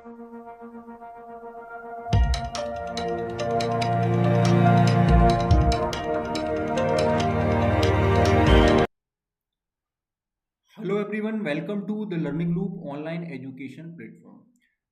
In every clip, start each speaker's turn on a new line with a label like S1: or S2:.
S1: Hello everyone, welcome to the learning loop online education platform.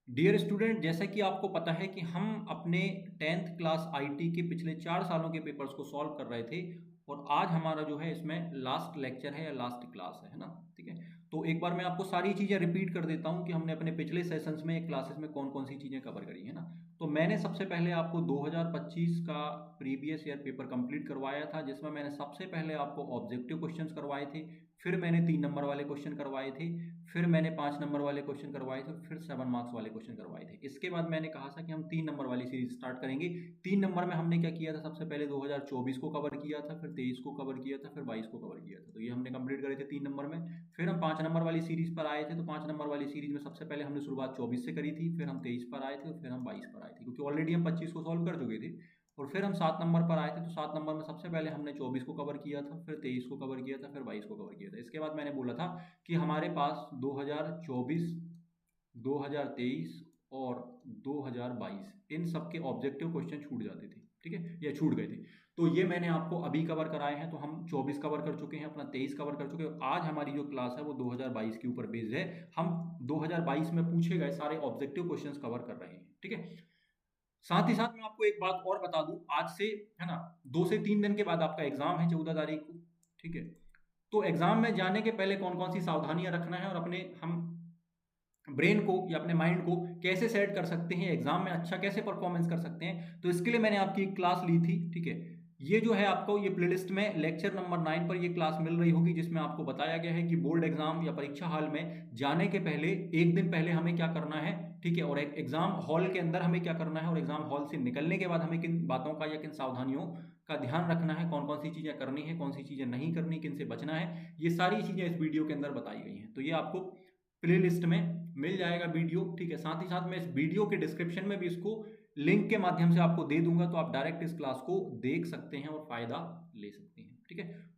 S1: Dear student, जैसा कि आपको पता है कि हम अपने 10th क्लास आईटी के पिछले 4 सालों के पेपर्स को सॉल्व कर रहे थे और आज हमारा जो है इसमें लास्ट लेक्चर है या लास्ट क्लास है ना। ठीक है, तो एक बार मैं आपको सारी चीज़ें रिपीट कर देता हूँ कि हमने अपने पिछले सेशंस में क्लासेस में कौन कौन सी चीज़ें कवर करी है ना। तो मैंने सबसे पहले आपको 2025 का प्रीवियस ईयर पेपर कंप्लीट करवाया था, जिसमें मैंने सबसे पहले आपको ऑब्जेक्टिव क्वेश्चंस करवाए थे, फिर मैंने 3 नंबर वाले क्वेश्चन करवाए थे, फिर मैंने 5 नंबर वाले क्वेश्चन करवाए थे, फिर 7 मार्क्स वाले क्वेश्चन करवाए थे। इसके बाद मैंने कहा था कि हम 3 नंबर वाली सीरीज स्टार्ट करेंगे। 3 नंबर में हमने क्या किया था, सबसे पहले 2024 को कवर किया था, फिर 23 को कवर किया था, फिर 22 को कवर किया था। तो ये हमने कंप्लीट करे थे 3 नंबर में। फिर हम 5 नंबर वाली सीरीज पर आए थे, तो 5 नंबर वाली सीरीज में सबसे पहले हमने शुरुआत 24 से करी थी, फिर हम 23 पर आए थे और फिर हम 22 पर आए थे, क्योंकि ऑलरेडी हम 25 को सॉल्व कर चुके थे। और फिर हम 7 नंबर पर आए थे, तो 7 नंबर में सबसे पहले हमने 24 को कवर किया था, फिर 23 को कवर किया था, फिर 22 को कवर किया था। इसके बाद मैंने बोला था कि हमारे पास 2024, 2023 और 2022 इन सब के ऑब्जेक्टिव क्वेश्चन छूट जाते थे। ठीक है, या छूट गए थे, तो ये मैंने आपको अभी कवर कराए हैं। तो हम 24 कवर कर चुके हैं, अपना 23 कवर कर चुके हैं। आज हमारी जो क्लास है वो 2022 के ऊपर बेस्ड है। हम 2022 में पूछे गए सारे ऑब्जेक्टिव क्वेश्चंस कवर कर रहे हैं। ठीक है, साथ ही साथ मैं आपको एक बात और बता दूं, आज से है ना 2 से 3 दिन के बाद आपका एग्जाम है, 14 तारीख को। ठीक है, तो एग्जाम में जाने के पहले कौन कौन सी सावधानियां रखना है और अपने हम ब्रेन को या अपने माइंड को कैसे सेट कर सकते हैं, एग्जाम में अच्छा कैसे परफॉर्मेंस कर सकते हैं, तो इसके लिए मैंने आपकी एक क्लास ली थी। ठीक है, ये जो है आपको ये प्लेलिस्ट में लेक्चर नंबर 9 पर ये क्लास मिल रही होगी, जिसमें आपको बताया गया है कि बोर्ड एग्जाम या परीक्षा हॉल में जाने के पहले एक दिन पहले हमें क्या करना है। ठीक है, और एक एग्जाम हॉल के अंदर हमें क्या करना है और एग्जाम हॉल से निकलने के बाद हमें किन बातों का या किन सावधानियों का ध्यान रखना है, कौन कौन सी चीजें करनी है, कौन सी चीजें नहीं करनी, किन से बचना है, ये सारी चीजें इस वीडियो के अंदर बताई गई हैं। तो ये आपको प्लेलिस्ट में मिल जाएगा वीडियो। ठीक है, साथ ही साथ मैं इस वीडियो के डिस्क्रिप्शन में भी इसको लिंक के माध्यम से आपको दे दूंगा, तो आप डायरेक्ट इस क्लास को देख सकते हैं और फायदा ले सकते हैं। ठीक है,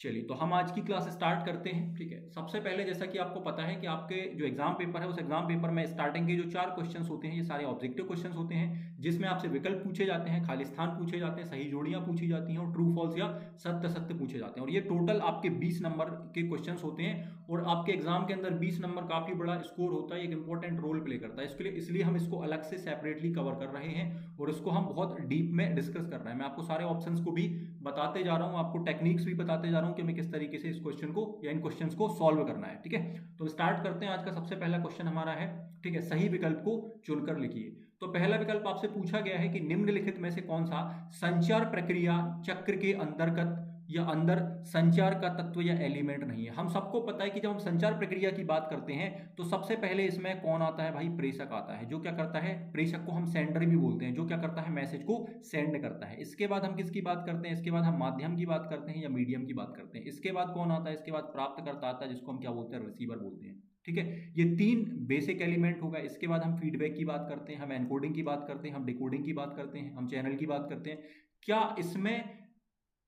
S1: चलिए तो हम आज की क्लास स्टार्ट करते हैं। ठीक है, सबसे पहले जैसा कि आपको पता है कि आपके जो एग्जाम पेपर है उस एग्जाम पेपर में स्टार्टिंग के जो 4 क्वेश्चंस होते हैं ये सारे ऑब्जेक्टिव क्वेश्चंस होते हैं, जिसमें आपसे विकल्प पूछे जाते हैं, खाली स्थान पूछे जाते हैं, सही जोड़ियां पूछी जाती हैं और ट्रू फॉल्स या सत्य सत्य पूछे जाते हैं। और ये टोटल आपके 20 नंबर के क्वेश्चन होते हैं और आपके एग्जाम के अंदर 20 नंबर काफी बड़ा स्कोर होता है, एक इंपॉर्टेंट रोल प्ले करता है। इसके लिए इसलिए हम इसको अलग से सेपरेटली कवर कर रहे हैं और इसको हम बहुत डीप में डिस्कस कर रहे हैं। मैं आपको सारे ऑप्शंस को भी बताते जा रहा हूं, आपको टेक्निक्स भी बताते जा रहा हूं कि हमें किस तरीके से इस क्वेश्चन को या इन क्वेश्चंस को सॉल्व करना है। ठीक है, तो स्टार्ट करते हैं। आज का सबसे पहला क्वेश्चन हमारा है, ठीक है, सही विकल्प को चुनकर लिखिए। तो पहला विकल्प आपसे पूछा गया है कि निम्नलिखित में से कौन सा संचार प्रक्रिया चक्र के अंतर्गत या अंदर संचार का तत्व या एलिमेंट नहीं है। हम सबको पता है कि जब हम संचार प्रक्रिया की बात करते हैं तो सबसे पहले इसमें कौन आता है भाई, प्रेषक आता है, जो क्या करता है, प्रेषक को हम सेंडर भी बोलते हैं, जो क्या करता है, मैसेज को सेंड करता है। इसके बाद हम किसकी बात करते हैं, इसके बाद हम माध्यम की बात करते हैं या मीडियम की बात करते हैं। इसके बाद कौन आता है, इसके बाद प्राप्तकर्ता आता है, जिसको हम क्या बोलते हैं, रिसीवर बोलते हैं। ठीक है, ये 3 बेसिक एलिमेंट होगा। इसके बाद हम फीडबैक की बात करते हैं, हम एनकोडिंग की बात करते हैं, हम डिकोडिंग की बात करते हैं, हम चैनल की बात करते हैं। क्या इसमें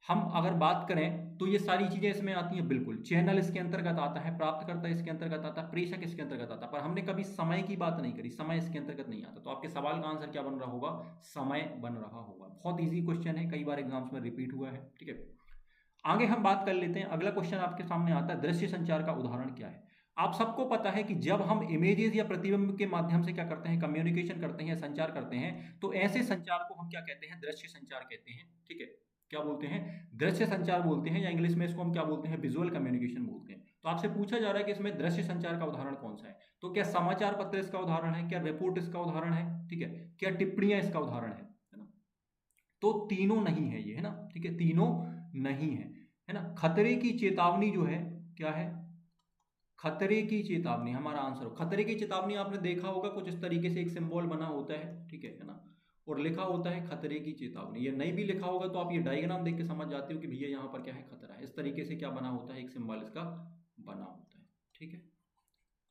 S1: हम अगर बात करें तो ये सारी चीजें इसमें आती हैं, बिल्कुल। चैनल इसके अंतर्गत आता है, प्राप्तकर्ता इसके अंतर्गत आता है, प्रेषक इसके अंतर्गत आता है, पर हमने कभी समय की बात नहीं करी, समय इसके अंतर्गत नहीं आता। तो आपके सवाल का आंसर क्या बन रहा होगा, समय बन रहा होगा। बहुत इजी क्वेश्चन है, कई बार एग्जाम्स में रिपीट हुआ है। ठीक है, आगे हम बात कर लेते हैं। अगला क्वेश्चन आपके सामने आता है, दृश्य संचार का उदाहरण क्या है। आप सबको पता है कि जब हम इमेजेस या प्रतिबिंब के माध्यम से क्या करते हैं, कम्युनिकेशन करते हैं या संचार करते हैं, तो ऐसे संचार को हम क्या कहते हैं, दृश्य संचार कहते हैं। ठीक है, क्या बोलते हैं, दृश्य संचार बोलते हैं, या इंग्लिश में इसको हम क्या बोलते हैं, विजुअल कम्युनिकेशन बोलते हैं। तो आपसे पूछा जा रहा है कि इसमें दृश्य संचार का उदाहरण कौन सा है। तो क्या समाचार पत्र इसका उदाहरण है, क्या रिपोर्ट इसका उदाहरण है, ठीक है, क्या टिप्पणियां इसका उदाहरण है ना। तो तीनों नहीं है ये, है ना। ठीक है, तीनों नहीं है ना। खतरे की चेतावनी जो है, क्या है, खतरे की चेतावनी हमारा आंसर हो। खतरे की चेतावनी आपने देखा होगा, कुछ इस तरीके से एक सिंबल बना होता है, ठीक है ना, और लिखा होता है खतरे की चेतावनी। ये नहीं भी लिखा होगा तो आप ये डायग्राम देख के समझ जाते हो कि भैया यहाँ पर क्या है, खतरा है। इस तरीके से क्या बना होता है, एक सिंबल इसका बना होता है। ठीक है,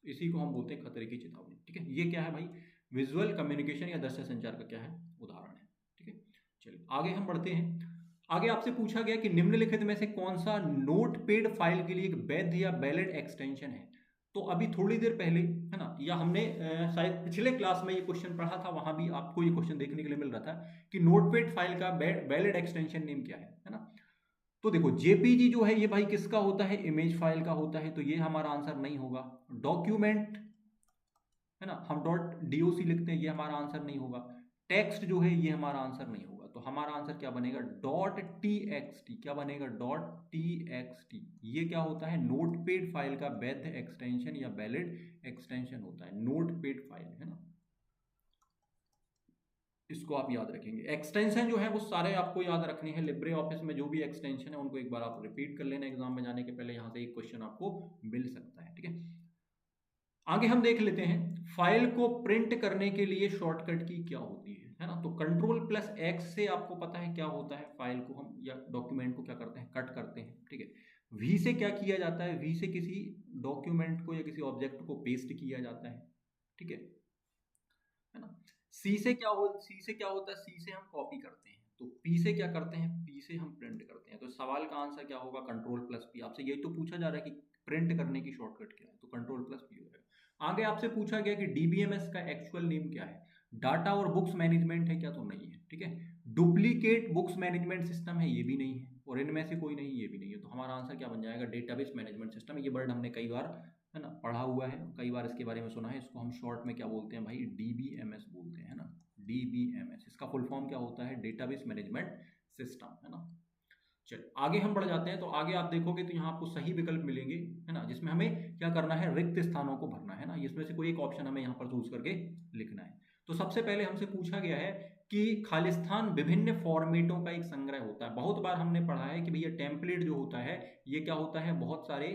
S1: इसी को हम बोलते हैं खतरे की चेतावनी। ठीक है, ये क्या है भाई, विजुअल कम्युनिकेशन या दृश्य संचार का क्या है, उदाहरण है। ठीक है, चलिए आगे हम बढ़ते हैं। आगे आपसे पूछा गया कि निम्नलिखित में से कौन सा नोटपैड फाइल के लिए एक वैध या वैलिड एक्सटेंशन है। तो अभी थोड़ी देर पहले, है ना, या हमने शायद पिछले क्लास में ये क्वेश्चन पढ़ा था, वहां भी आपको ये क्वेश्चन देखने के लिए मिल रहा था कि नोटपैड फाइल का वैलिड एक्सटेंशन नेम क्या है ना। तो देखो जेपीजी जो है ये भाई किसका होता है, इमेज फाइल का होता है, तो ये हमारा आंसर नहीं होगा। डॉक्यूमेंट, है ना, हम डॉट डीओसी लिखते हैं, ये हमारा आंसर नहीं होगा। टेक्स्ट जो है ये हमारा आंसर नहीं होगा, तो हमारा आंसर क्या बनेगा, डॉट टी एक्स टी। क्या बनेगा, डॉट टी एक्स टी। ये क्या होता है, नोटपैड फाइल का वैध एक्सटेंशन या वैलिड एक्सटेंशन होता है, नोटपैड फाइल, है ना। इसको आप याद रखेंगे। एक्सटेंशन जो है वो सारे आपको याद रखने हैं, लिब्रे ऑफिस में जो भी एक्सटेंशन है उनको एक बार आप रिपीट कर लेना एग्जाम में जाने के पहले, यहाँ से एक क्वेश्चन आपको मिल सकता है, ठीक है। आगे हम देख लेते हैं फाइल को प्रिंट करने के लिए शॉर्टकट की क्या होती है ना। तो कंट्रोल प्लस एक्स से आपको पता है क्या होता है, फाइल को हम या डॉक्यूमेंट को क्या करते हैं, कट करते हैं, ठीक है। वी से क्या किया जाता है, वी से किसी डॉक्यूमेंट को या किसी ऑब्जेक्ट को पेस्ट किया जाता है, ठीक है ना। सी से क्या होता है, सी से हम कॉपी करते हैं। तो पी से क्या करते हैं, पी से हम प्रिंट करते हैं। तो सवाल का आंसर क्या होगा, कंट्रोल प्लस पी। आपसे यही तो पूछा जा रहा है कि प्रिंट करने की शॉर्टकट क्या है, तो कंट्रोल प्लस पी हो जाएगा। आगे आपसे पूछा गया कि डीबीएमएस का एक्चुअल नेम क्या है, डाटा और बुक्स मैनेजमेंट है क्या, तो नहीं है, ठीक है। डुप्लीकेट बुक्स मैनेजमेंट सिस्टम है, ये भी नहीं है, और इनमें से कोई नहीं, ये भी नहीं है। तो हमारा आंसर क्या बन जाएगा, डेटाबेस मैनेजमेंट सिस्टम। ये वर्ड हमने कई बार, है ना, पढ़ा हुआ है, कई बार इसके बारे में सुना है। इसको हम शॉर्ट में क्या बोलते हैं भाई, डीबीएमएस बोलते हैं, है ना, डीबीएमएस। इसका फुल फॉर्म क्या होता है, डेटाबेस मैनेजमेंट सिस्टम, है ना। चलिए आगे हम बढ़ जाते हैं। तो आगे आप देखोगे तो यहाँ आपको सही विकल्प मिलेंगे, है ना, जिसमें हमें क्या करना है, रिक्त स्थानों को भरना है ना। इसमें से कोई एक ऑप्शन हमें यहाँ पर चूज करके लिखना है। तो सबसे पहले हमसे पूछा गया है कि खालिस्तान विभिन्न फॉर्मेटों का एक संग्रह होता है। बहुत बार हमने पढ़ा है कि भैया टेम्पलेट जो होता है ये क्या होता है, बहुत सारे,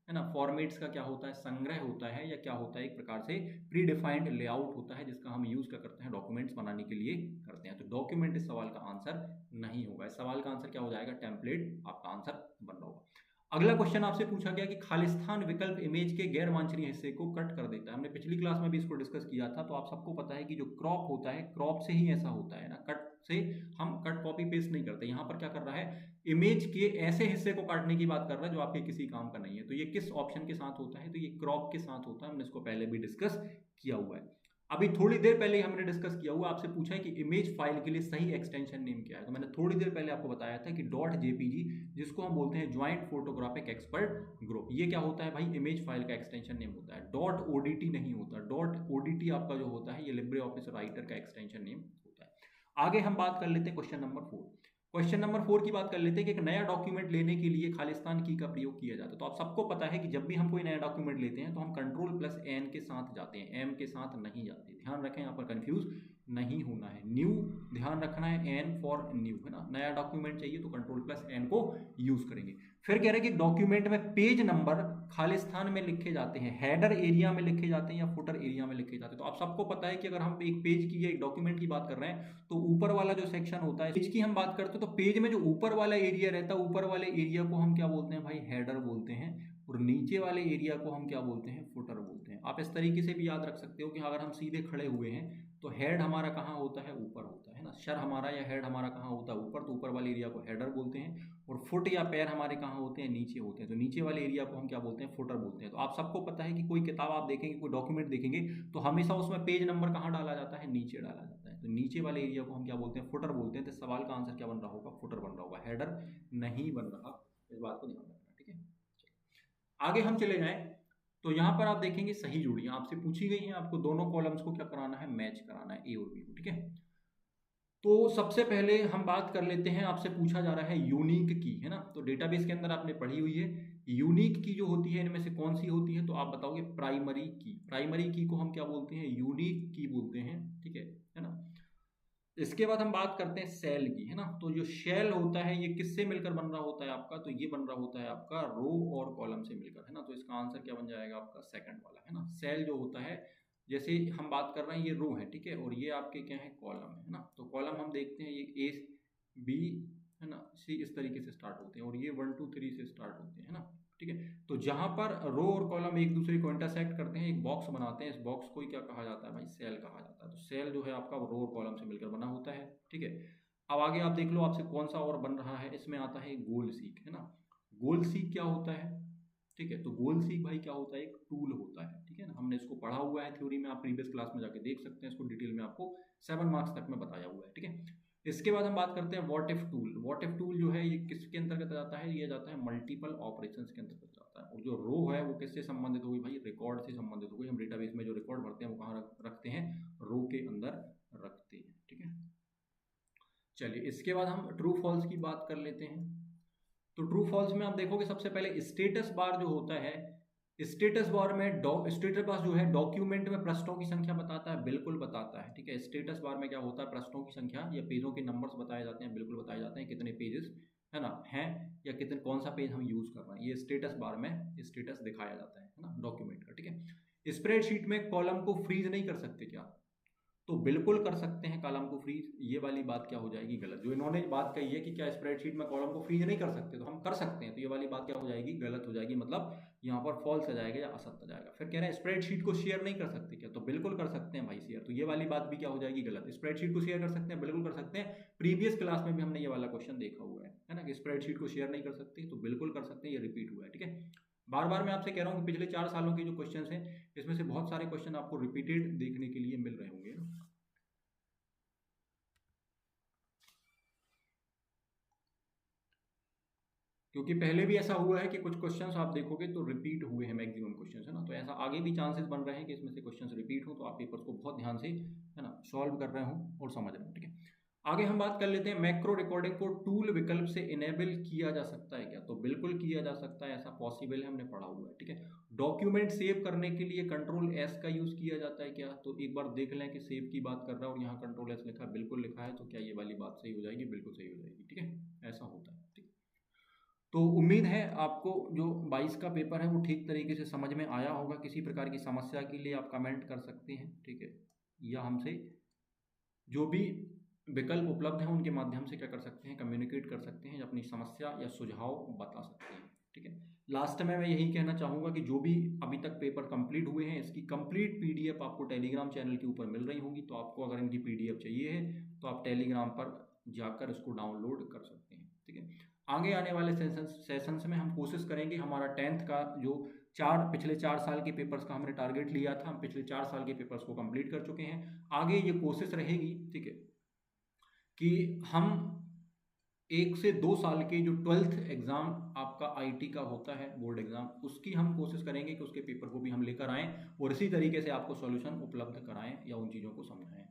S1: है ना, फॉर्मेट्स का क्या होता है, संग्रह होता है, या क्या होता है, एक प्रकार से प्री डिफाइंड लेआउट होता है, जिसका हम यूज क्या करते हैं, डॉक्यूमेंट्स बनाने के लिए करते हैं। तो डॉक्यूमेंट इस सवाल का आंसर नहीं होगा। इस सवाल का आंसर क्या हो जाएगा, टेम्पलेट आपका आंसर बन रहा होगा। अगला क्वेश्चन आपसे पूछा गया कि खालिस्तान विकल्प इमेज के गैर वांछनीय हिस्से को कट कर देता है। हमने पिछली क्लास में भी इसको डिस्कस किया था। तो आप सबको पता है कि जो क्रॉप होता है, क्रॉप से ही ऐसा होता है ना, कट से हम कट कॉपी पेस्ट नहीं करते। यहाँ पर क्या कर रहा है, इमेज के ऐसे हिस्से को काटने की बात कर रहा है जो आपके किसी काम का नहीं है। तो ये किस ऑप्शन के साथ होता है, तो ये क्रॉप के साथ होता है। हमने इसको पहले भी डिस्कस किया हुआ है। अभी थोड़ी देर पहले ही हमने डिस्कस किया हुआ, आपसे पूछा है कि इमेज फाइल के लिए सही एक्सटेंशन नेम क्या है। तो मैंने थोड़ी देर पहले आपको बताया था कि डॉट जेपीजी, जिसको हम बोलते हैं ज्वाइंट फोटोग्राफिक एक्सपर्ट ग्रुप, ये क्या होता है भाई, इमेज फाइल का एक्सटेंशन नेम होता है। डॉट ओडीटी नहीं होता। डॉट ओडीटी आपका जो होता है ये लिब्रे ऑफिस राइटर का एक्सटेंशन नेम होता है। आगे हम बात कर लेते हैं क्वेश्चन नंबर 4। क्वेश्चन नंबर 4 की बात कर लेते हैं कि एक नया डॉक्यूमेंट लेने के लिए खालिस्तान की का प्रयोग किया जाता है। तो आप सबको पता है कि जब भी हम कोई नया डॉक्यूमेंट लेते हैं तो हम कंट्रोल प्लस एन के साथ जाते हैं, एम के साथ नहीं जाते। ध्यान रखें, यहाँ पर कंफ्यूज नहीं होना है। न्यू ध्यान रखना है, एन फॉर न्यू, है ना। नया डॉक्यूमेंट चाहिए तो कंट्रोल प्लस एन को यूज करेंगे। फिर कह रहे हैं कि डॉक्यूमेंट में पेज नंबर खालिस्तान में लिखे जाते हैं, हेडर एरिया में लिखे जाते हैं या फुटर एरिया में लिखे जाते हैं। तो आप सबको पता है कि अगर हम एक पेज की या एक डॉक्यूमेंट की बात कर रहे हैं तो ऊपर वाला जो सेक्शन होता है, पेज की हम बात करते हैं, तो पेज में जो ऊपर वाला एरिया रहता है, ऊपर वाले एरिया को हम क्या बोलते हैं भाई, हेडर बोलते हैं। और नीचे वाले एरिया को हम क्या बोलते हैं, फुटर बोलते हैं। आप इस तरीके से भी याद रख सकते हो कि अगर हम सीधे खड़े हुए हैं तो हेड हमारा कहाँ होता है, ऊपर होता है ना। सर हमारा या हेड हमारा कहाँ होता है, ऊपर, तो ऊपर वाले एरिया को हेडर बोलते हैं। और फुट या पैर हमारे कहाँ होते हैं, नीचे होते हैं। तो नीचे वाले एरिया को हम क्या बोलते हैं, फुटर बोलते हैं। तो आप सबको पता है कि कोई किताब आप देखेंगे, कोई डॉक्यूमेंट देखेंगे तो हमेशा उसमें पेज नंबर कहाँ डाला जाता है, नीचे डाला जाता है। तो नीचे वाले एरिया को हम क्या बोलते हैं, फुटर बोलते हैं। तो सवाल का आंसर क्या बन रहा होगा, फुटर बन रहा होगा, हेडर नहीं बन रहा। इस बात को ध्यान रखना, ठीक है। आगे हम चले जाएं तो यहाँ पर आप देखेंगे सही जोड़ियां आपसे पूछी गई हैं। आपको दोनों कॉलम्स को क्या कराना है, मैच कराना है, ए और बी को, ठीक है। तो सबसे पहले हम बात कर लेते हैं, आपसे पूछा जा रहा है यूनिक की, है ना। तो डेटाबेस के अंदर आपने पढ़ी हुई है, यूनिक की जो होती है इनमें से कौन सी होती है, तो आप बताओगे प्राइमरी की। प्राइमरी की को हम क्या बोलते हैं, यूनिक की बोलते हैं, ठीक है ना। इसके बाद हम बात करते हैं सेल की, है ना। तो जो शेल होता है ये किससे मिलकर बन रहा होता है आपका, तो ये बन रहा होता है आपका रो और कॉलम से मिलकर, है ना। तो इसका आंसर क्या बन जाएगा आपका, सेकंड वाला, है ना। सेल जो होता है, जैसे हम बात कर रहे हैं ये रो है, ठीक है, और ये आपके क्या है, कॉलम है ना। तो कॉलम हम देखते हैं ये ए बी, है ना, सी, इस तरीके से स्टार्ट होते हैं, और ये 1 2 3 से स्टार्ट होते हैं, है ना, ठीक है। तो जहां पर रो और कॉलम एक दूसरे को इंटरसेक्ट करते हैं, एक बॉक्स बनाते हैं, इस बॉक्स को ही क्या कहा जाता है भाई, सेल कहा जाता है। तो सेल जो है आपका रो और कॉलम से मिलकर बना होता है, ठीक है। अब आगे आप देख लो आपसे कौन सा और बन रहा है, इसमें आता है गोल सीक, है ना। गोल सीक क्या होता है, ठीक है। तो गोल सीक भाई क्या होता है, एक टूल होता है, ठीक है ना, हमने इसको पढ़ा हुआ है थ्योरी में, आप प्रीवियस क्लास में जाके देख सकते हैं, इसको डिटेल में आपको 7 मार्क्स तक में बताया हुआ है, ठीक है। इसके बाद हम बात करते हैं what if tool. What if tool जो है ये किसके अंतर्गत आता है, ये जाता है मल्टीपल ऑपरेशंस के अंतर्गत जाता है। और जो रो है वो किससे संबंधित होगी भाई, रिकॉर्ड से संबंधित होगी। हम डेटाबेस में जो रिकॉर्ड भरते हैं वो कहाँ रखते हैं, रो के अंदर रखते हैं, ठीक है। चलिए इसके बाद हम ट्रू फॉल्स की बात कर लेते हैं। तो ट्रू फॉल्स में आप देखोगे सबसे पहले स्टेटस बार जो होता है, स्टेटस बार में स्टेटस बार जो है डॉक्यूमेंट में पृष्ठों की संख्या बताता है, बिल्कुल बताता है, ठीक है। स्टेटस बार में क्या होता है, पृष्ठों की संख्या या पेजों के नंबर्स बताए जाते हैं, बिल्कुल बताए जाते हैं, कितने पेजेस है ना हैं, या कितने कौन सा पेज हम यूज कर रहे हैं, ये स्टेटस बार में स्टेटस दिखाया जाता है ना, डॉक्यूमेंट का, ठीक है। स्प्रेडशीट में कॉलम को फ्रीज नहीं कर सकते क्या, तो बिल्कुल कर सकते हैं कॉलम को फ्रीज। ये वाली बात क्या हो जाएगी, गलत। जो इन्होंने बात कही है कि क्या स्प्रेडशीट में कॉलम को फ्रीज नहीं कर सकते, तो हम कर सकते हैं, तो ये वाली बात क्या हो जाएगी, गलत हो जाएगी, मतलब यहाँ पर फॉल्स आ जाएगा या असत्य आ जाएगा। फिर कह रहे हैं स्प्रेडशीट को शेयर नहीं कर सकते क्या, तो बिल्कुल कर सकते हैं भाई शेयर, तो ये वाली बात भी क्या हो जाएगी, गलत। स्प्रेडशीट को शेयर कर सकते हैं, बिल्कुल कर सकते हैं। प्रीवियस क्लास में भी हमने ये वाला क्वेश्चन देखा हुआ है ना, कि स्प्रेडशीट को शेयर नहीं कर सकते, तो बिल्कुल कर सकते हैं, ये रिपीट हुआ है, ठीक है। बार बार मैं आपसे कह रहा हूँ कि पिछले 4 सालों के जो क्वेश्चन हैं इसमें से बहुत सारे क्वेश्चन आपको रिपीटेड देखने के लिए मिल रहे होंगे ना। क्योंकि पहले भी ऐसा हुआ है कि कुछ क्वेश्चंस आप देखोगे तो रिपीट हुए हैं, मैक्सिमम क्वेश्चंस, है ना। तो ऐसा आगे भी चांसेस बन रहे हैं कि इसमें से क्वेश्चंस रिपीट हो, तो आप पेपर्स को बहुत ध्यान से, है ना, सॉल्व कर रहे हो और समझ रहे हो, ठीक है। आगे हम बात कर लेते हैं मैक्रो रिकॉर्डिंग को टूल विकल्प से इनेबल किया जा सकता है क्या, तो बिल्कुल किया जा सकता है, ऐसा पॉसिबल है, हमने पढ़ा हुआ है, ठीक है। डॉक्यूमेंट सेव करने के लिए कंट्रोल एस का यूज किया जाता है क्या, तो एक बार देख लें कि सेव की बात कर रहा है और यहाँ कंट्रोल एस लिखा है, बिल्कुल लिखा है, तो क्या ये वाली बात सही हो जाएगी, बिल्कुल सही हो जाएगी, ठीक है, ऐसा होता है, ठीक है। तो उम्मीद है आपको जो 22 का पेपर है वो ठीक तरीके से समझ में आया होगा। किसी प्रकार की समस्या के लिए आप कमेंट कर सकते हैं, ठीक है, या हमसे जो भी विकल्प उपलब्ध हैं उनके माध्यम से क्या कर सकते हैं, कम्युनिकेट कर सकते हैं, या अपनी समस्या या सुझाव बता सकते हैं, ठीक है। लास्ट में मैं यही कहना चाहूँगा कि जो भी अभी तक पेपर कंप्लीट हुए हैं इसकी कंप्लीट पीडीएफ आपको टेलीग्राम चैनल के ऊपर मिल रही होगी, तो आपको अगर इनकी पीडीएफ चाहिए है तो आप टेलीग्राम पर जाकर इसको डाउनलोड कर सकते हैं, ठीक है। आगे आने वाले सेशंस में हम कोशिश करेंगे, हमारा 10th का जो पिछले 4 साल के पेपर्स का हमने टारगेट लिया था, हम पिछले 4 साल के पेपर्स को कंप्लीट कर चुके हैं। आगे ये कोशिश रहेगी, ठीक है, कि हम 1 से 2 साल के जो 12th एग्जाम आपका आईटी का होता है, बोर्ड एग्जाम, उसकी हम कोशिश करेंगे कि उसके पेपर को भी हम लेकर आएँ और इसी तरीके से आपको सॉल्यूशन उपलब्ध कराएं या उन चीज़ों को समझाएं।